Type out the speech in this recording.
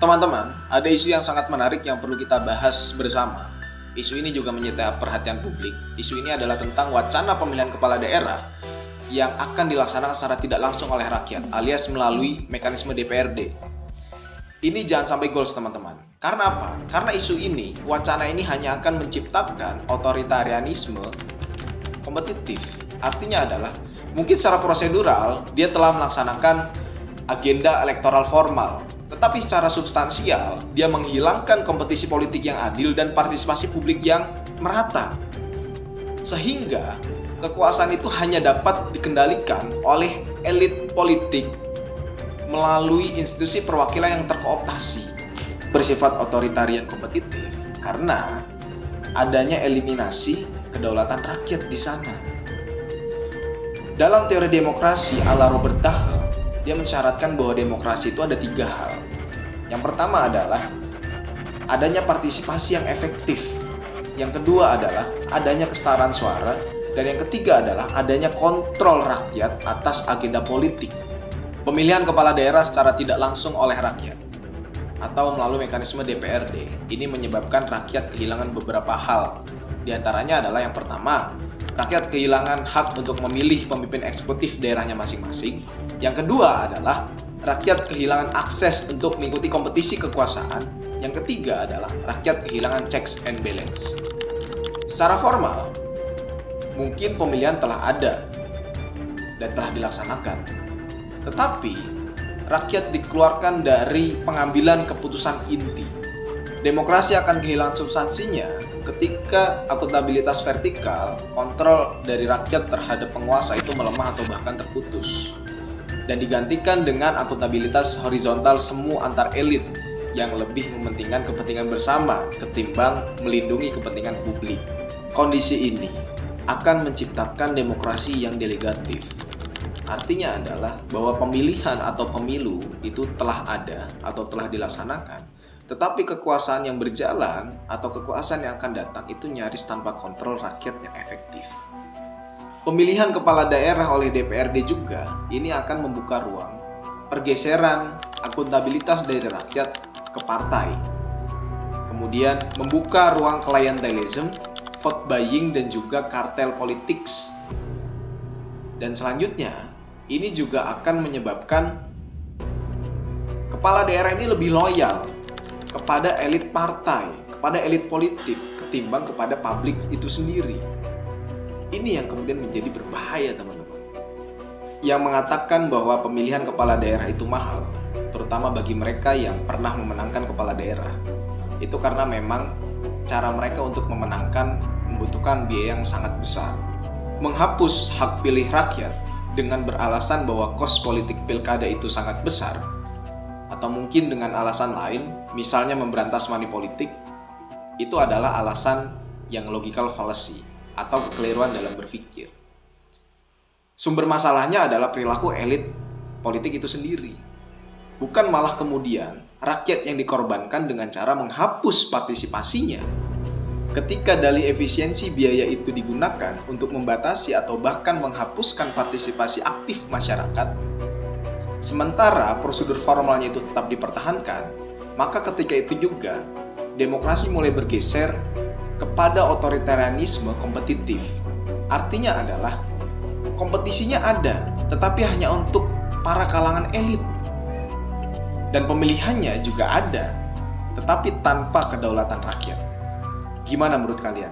Teman-teman, ada isu yang sangat menarik yang perlu kita bahas bersama. Isu ini juga menyita perhatian publik. Isu ini adalah tentang wacana pemilihan kepala daerah yang akan dilaksanakan secara tidak langsung oleh rakyat, alias melalui mekanisme DPRD. Ini jangan sampai goals, teman-teman. Karena apa? Karena isu ini, wacana ini hanya akan menciptakan otoritarianisme kompetitif. Artinya adalah, mungkin secara prosedural, dia telah melaksanakan agenda elektoral formal, tetapi secara substansial, dia menghilangkan kompetisi politik yang adil dan partisipasi publik yang merata. Sehingga, kekuasaan itu hanya dapat dikendalikan oleh elit politik melalui institusi perwakilan yang terkooptasi, bersifat otoritarian kompetitif karena adanya eliminasi kedaulatan rakyat di sana. Dalam teori demokrasi ala Robert Dahl, dia mensyaratkan bahwa demokrasi itu ada 3 hal. Yang pertama adalah adanya partisipasi yang efektif. Yang kedua adalah adanya kesetaraan suara. Dan yang ketiga adalah adanya kontrol rakyat atas agenda politik. Pemilihan kepala daerah secara tidak langsung oleh rakyat atau melalui mekanisme DPRD ini menyebabkan rakyat kehilangan beberapa hal. Di antaranya adalah yang pertama, rakyat kehilangan hak untuk memilih pemimpin eksekutif daerahnya masing-masing. Yang kedua adalah rakyat kehilangan akses untuk mengikuti kompetisi kekuasaan. Yang ketiga adalah rakyat kehilangan checks and balance. Secara formal, mungkin pemilihan telah ada dan telah dilaksanakan. Tetapi, rakyat dikeluarkan dari pengambilan keputusan inti. Demokrasi akan kehilangan substansinya ketika akuntabilitas vertikal, kontrol dari rakyat terhadap penguasa itu melemah atau bahkan terputus. Dan digantikan dengan akuntabilitas horizontal semu antar elit yang lebih mementingkan kepentingan bersama ketimbang melindungi kepentingan publik. Kondisi ini akan menciptakan demokrasi yang delegatif. Artinya adalah bahwa pemilihan atau pemilu itu telah ada atau telah dilaksanakan, tetapi kekuasaan yang berjalan atau kekuasaan yang akan datang itu nyaris tanpa kontrol rakyat yang efektif. Pemilihan kepala daerah oleh DPRD juga ini akan membuka ruang pergeseran akuntabilitas dari rakyat ke partai. Kemudian membuka ruang clientelism, vote buying dan juga kartel politics. Dan selanjutnya, ini juga akan menyebabkan kepala daerah ini lebih loyal kepada elit partai, kepada elit politik ketimbang kepada publik itu sendiri. Ini yang kemudian menjadi berbahaya, teman-teman. Yang mengatakan bahwa pemilihan kepala daerah itu mahal, terutama bagi mereka yang pernah memenangkan kepala daerah. Itu karena memang cara mereka untuk memenangkan membutuhkan biaya yang sangat besar. Menghapus hak pilih rakyat dengan beralasan bahwa kos politik pilkada itu sangat besar, atau mungkin dengan alasan lain, misalnya memberantas money politik, itu adalah alasan yang logical fallacy atau kekeliruan dalam berpikir. Sumber masalahnya adalah perilaku elit politik itu sendiri. Bukan malah kemudian rakyat yang dikorbankan dengan cara menghapus partisipasinya. Ketika dalih efisiensi biaya itu digunakan untuk membatasi atau bahkan menghapuskan partisipasi aktif masyarakat, sementara prosedur formalnya itu tetap dipertahankan, maka ketika itu juga demokrasi mulai bergeser kepada otoritarianisme kompetitif. Artinya adalah kompetisinya ada, tetapi hanya untuk para kalangan elit. Dan pemilihannya juga ada, tetapi tanpa kedaulatan rakyat. Gimana menurut kalian?